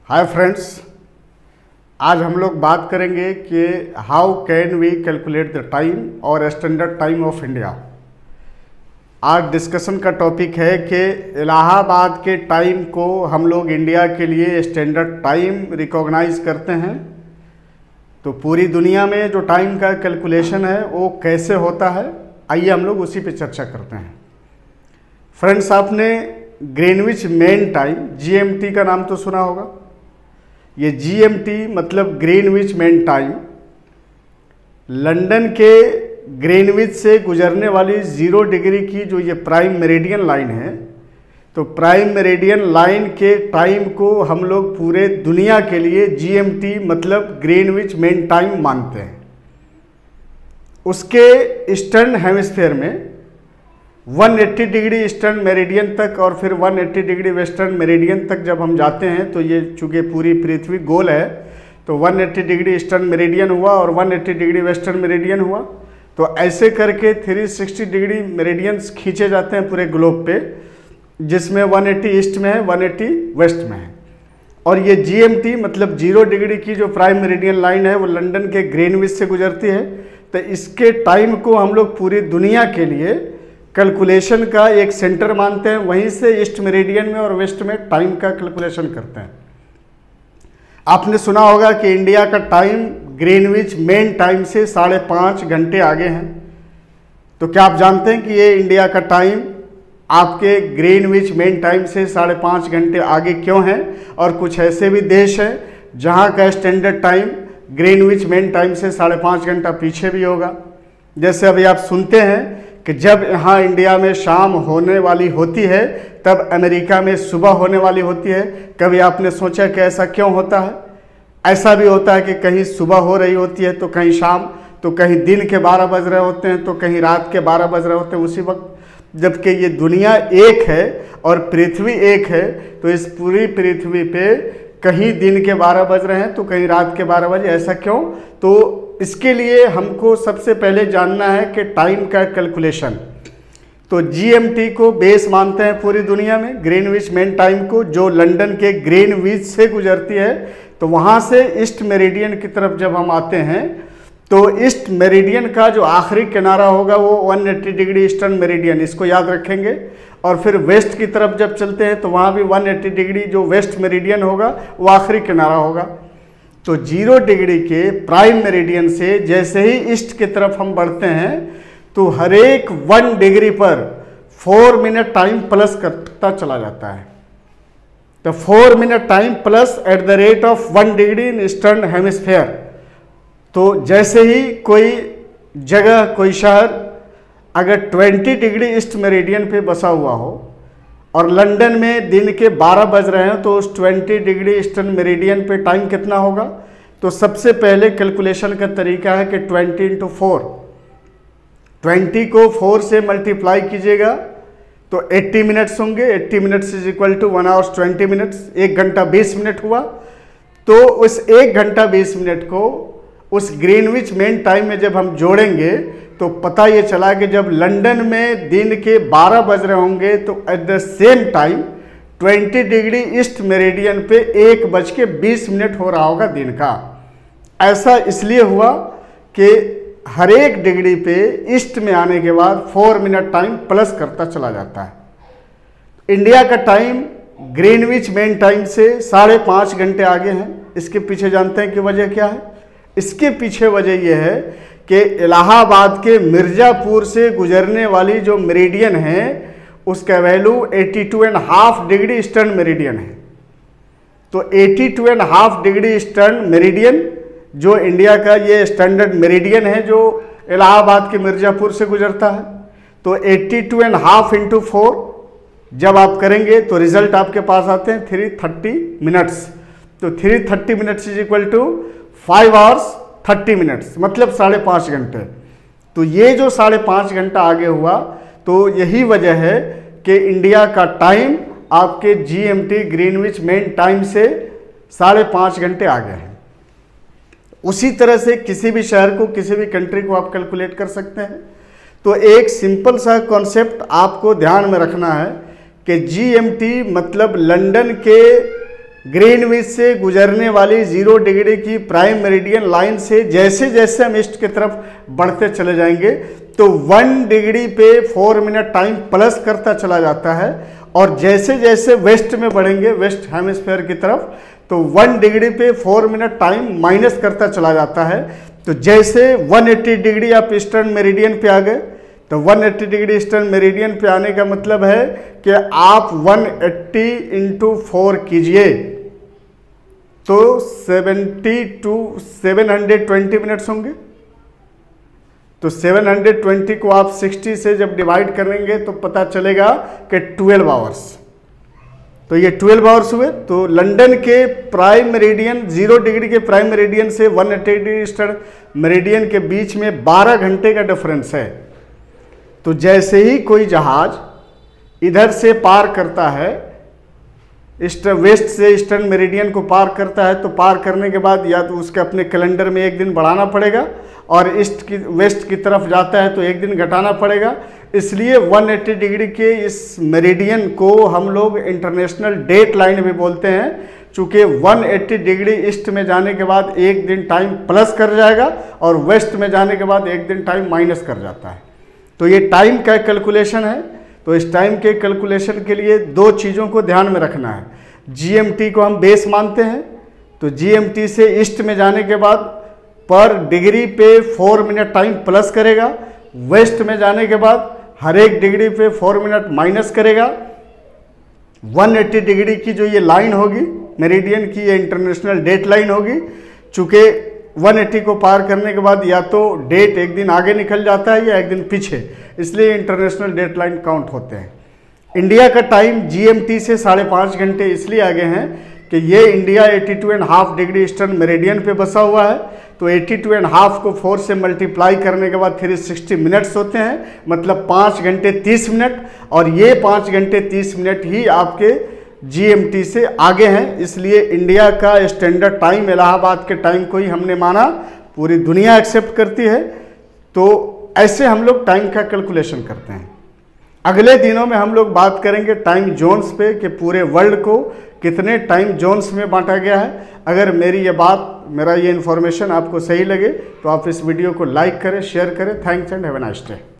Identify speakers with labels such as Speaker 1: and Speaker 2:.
Speaker 1: Hi friends, आज हम लोग बात करेंगे कि how can we calculate the time और स्टैंडर्ड टाइम ऑफ इंडिया। आज डिस्कशन का टॉपिक है कि इलाहाबाद के टाइम को हम लोग इंडिया के लिए स्टैंडर्ड टाइम रिकॉग्नाइज करते हैं। तो पूरी दुनिया में जो टाइम का कैलकुलेशन है वो कैसे होता है, आइए हम लोग उसी पे चर्चा करते हैं। फ्रेंड्स, आपने ग्रीनविच मेन टाइम GMT का नाम तो सुना होगा। ये GMT मतलब ग्रीनविच मेन टाइम लंदन के ग्रीनविच से गुजरने वाली 0 डिग्री की जो ये प्राइम मेरिडियन लाइन है, तो प्राइम मेरिडियन लाइन के टाइम को हम लोग पूरे दुनिया के लिए GMT मतलब ग्रीनविच मेन टाइम मानते हैं। उसके ईस्टर्न हेमिस्फीयर में 180 डिग्री ईस्टर्न मेरिडियन तक और फिर 180 डिग्री वेस्टर्न मेरिडियन तक जब हम जाते हैं, तो ये चूँकि पूरी पृथ्वी गोल है, तो 180 डिग्री ईस्टर्न मेरिडियन हुआ और 180 डिग्री वेस्टर्न मेरिडियन हुआ। तो ऐसे करके 360 डिग्री मेरिडियंस खींचे जाते हैं पूरे ग्लोब पे, जिसमें 180 ईस्ट में है, 180 वेस्ट में है। और ये GMT मतलब 0 डिग्री की जो प्राइम मेरिडियन लाइन है वो लंदन के ग्रीनविच से गुजरती है। तो इसके टाइम को हम लोग पूरी दुनिया के लिए कैलकुलेशन का एक सेंटर मानते हैं। वहीं से ईस्ट मेरिडियन में और वेस्ट में टाइम का कैलकुलेशन करते हैं। आपने सुना होगा कि इंडिया का टाइम ग्रीनविच मेन टाइम से 5.5 घंटे आगे हैं। तो क्या आप जानते हैं कि ये इंडिया का टाइम आपके ग्रीनविच मेन टाइम से 5.5 घंटे आगे क्यों है? और कुछ ऐसे भी देश हैं जहां का standard time Greenwich main time से 5.5 घंटा पीछे भी होगा। जैसे अभी आप सुनते हैं कि जब यहाँ इंडिया में शाम होने वाली होती है तब अमेरिका में सुबह होने वाली होती है। कभी आपने सोचा कि ऐसा क्यों होता है? ऐसा भी होता है कि कहीं सुबह हो रही होती है तो कहीं शाम, तो कहीं दिन के 12 बज रहे होते हैं तो कहीं रात के 12 बज रहे होते हैं उसी वक्त, जबकि ये दुनिया एक है और पृथ्वी एक है। तो इस पूरी पृथ्वी पे कहीं दिन के 12 बज रहे हैं तो कहीं रात के 12 बजे। ऐसा क्यों? तो इसके लिए हमको सबसे पहले जानना है कि टाइम का कैलकुलेशन। तो GMT को बेस मानते हैं पूरी दुनिया में, ग्रीनविच मेन टाइम को, जो लंदन के ग्रीनविच से गुजरती है। तो वहाँ से ईस्ट मेरिडियन की तरफ जब हम आते हैं तो ईस्ट मेरिडियन का जो आखिरी किनारा होगा वो 180 डिग्री ईस्टर्न मेरिडियन, इसको याद रखेंगे। और फिर वेस्ट की तरफ जब चलते हैं तो वहाँ भी 180 डिग्री जो वेस्ट मेरिडियन होगा वो आखिरी किनारा होगा। तो 0 डिग्री के प्राइम मेरिडियन से जैसे ही ईस्ट की तरफ हम बढ़ते हैं तो हर एक 1 डिग्री पर 4 मिनट टाइम प्लस करता चला जाता है। तो 4 minute time plus at the rate of 1 degree in eastern hemisphere. तो जैसे ही कोई जगह, कोई शहर अगर 20 डिग्री ईस्ट मेरिडियन पे बसा हुआ हो और लंदन में दिन के 12 बज रहे हैं, तो उस 20 डिग्री ईस्टर्न मेरिडियन पे टाइम कितना होगा? तो सबसे पहले कैलकुलेशन का तरीका है कि 20 × 4, 20 को 4 से मल्टीप्लाई कीजिएगा तो 80 मिनट्स होंगे। 80 minutes is equal to 1 hours 20 minutes, 1 घंटा 20 मिनट हुआ। तो उस 1 घंटा 20 मिनट को उस ग्रीनविच मेन टाइम में जब हम जोड़ेंगे तो पता ये चला कि जब लंदन में दिन के 12 बज रहे होंगे तो at the same time 20 degree east meridian पे 1:20 हो रहा होगा दिन का। ऐसा इसलिए हुआ कि हर एक डिग्री पे ईस्ट में आने के बाद 4 मिनट टाइम प्लस करता चला जाता है। इंडिया का टाइम ग्रीनविच मेन टाइम से 5.5 घंटे आगे है। इसके पीछे जानते हैं कि वजह क्या है? इसके पीछे वजह यह है कि इलाहाबाद के मिर्ज़ापुर से गुजरने वाली जो मेरिडियन है उसका वैल्यू 82.5 डिग्री ईस्टर्न मेरिडियन है। तो 82.5 डिग्री ईस्टर्न मेरिडियन जो इंडिया का ये स्टैंडर्ड मेरिडियन है जो इलाहाबाद के मिर्ज़ापुर से गुजरता है। तो 82.5 × 4 जब आप करेंगे तो रिजल्ट आपके पास आते हैं 330 मिनट्स। तो 330 minutes is equal to 5 hours 30 minutes, मतलब 5.5 घंटे। तो ये जो 5.5 घंटा आगे हुआ, तो यही वजह है कि इंडिया का टाइम आपके GMT ग्रीनविच मेन टाइम से 5.5 घंटे आगे है। उसी तरह से किसी भी शहर को, किसी भी कंट्री को आप कैलकुलेट कर सकते हैं। तो एक सिंपल सा कॉन्सेप्ट आपको ध्यान में रखना है कि GMT मतलब लंदन के ग्रीनविच से गुजरने वाली 0 डिग्री की प्राइम मेरिडियन लाइन से जैसे जैसे हम ईस्ट की तरफ बढ़ते चले जाएंगे तो 1 डिग्री पे 4 मिनट टाइम प्लस करता चला जाता है, और जैसे जैसे वेस्ट में बढ़ेंगे, वेस्ट हेमिस्फीयर की तरफ, तो 1 डिग्री पे 4 मिनट टाइम माइनस करता चला जाता है। तो जैसे 180 डिग्री आप ईस्टर्न मेरिडियन पे आ गए, तो 180 डिग्री ईस्टर्न मेरिडियन पे आने का मतलब है कि आप 180 इंटू 4 कीजिए तो 70 टू 720 मिनट्स होंगे। तो 720 को आप 60 से जब डिवाइड करेंगे तो पता चलेगा कि 12 आवर्स। तो ये 12 आवर्स हुए। तो लंदन के प्राइम मेरिडियन 0 डिग्री के प्राइम मेरिडियन से 180 डिग्री ईस्टर्न मेरिडियन के बीच में 12 घंटे का डिफरेंस है। तो जैसे ही कोई जहाज इधर से पार करता है, वेस्ट से ईस्टर्न मेरिडियन को पार करता है, तो पार करने के बाद या तो उसके अपने कैलेंडर में एक दिन बढ़ाना पड़ेगा, और वेस्ट की तरफ जाता है तो एक दिन घटाना पड़ेगा। इसलिए 180 डिग्री के इस मेरिडियन को हम लोग इंटरनेशनल डेट लाइन भी बोलते हैं, चूँकि 180 डिग्री ईस्ट में जाने के बाद एक दिन टाइम प्लस कर जाएगा और वेस्ट में जाने के बाद एक दिन टाइम माइनस कर जाता है। तो ये टाइम का कैलकुलेशन है। तो इस टाइम के कैलकुलेशन के लिए 2 चीज़ों को ध्यान में रखना है। जीएमटी को हम बेस मानते हैं, तो जीएमटी से ईस्ट में जाने के बाद पर डिग्री पे 4 मिनट टाइम प्लस करेगा, वेस्ट में जाने के बाद हर एक डिग्री पे 4 मिनट माइनस करेगा। 180 डिग्री की जो ये लाइन होगी मेरिडियन की, ये इंटरनेशनल डेट लाइन होगी। चूँकि 180 को पार करने के बाद या तो डेट एक दिन आगे निकल जाता है या एक दिन पीछे, इसलिए इंटरनेशनल डेट लाइन काउंट होते हैं। इंडिया का टाइम जीएमटी से 5.5 घंटे इसलिए आगे हैं कि ये इंडिया 82.5 डिग्री ईस्टर्न मेरिडियन पे बसा हुआ है। तो 82.5 को 4 से मल्टीप्लाई करने के बाद फिर 60 मिनट्स होते हैं, मतलब 5 घंटे 30 मिनट, और ये 5 घंटे 30 मिनट ही आपके जीएमटी से आगे हैं। इसलिए इंडिया का स्टैंडर्ड टाइम इलाहाबाद के टाइम को ही हमने माना, पूरी दुनिया एक्सेप्ट करती है। तो ऐसे हम लोग टाइम का कैलकुलेशन करते हैं। अगले दिनों में हम लोग बात करेंगे टाइम जोन्स पे कि पूरे वर्ल्ड को कितने टाइम जोन्स में बांटा गया है। अगर मेरा ये इन्फॉर्मेशन आपको सही लगे तो आप इस वीडियो को लाइक करें, शेयर करें। Thanks and have a nice day.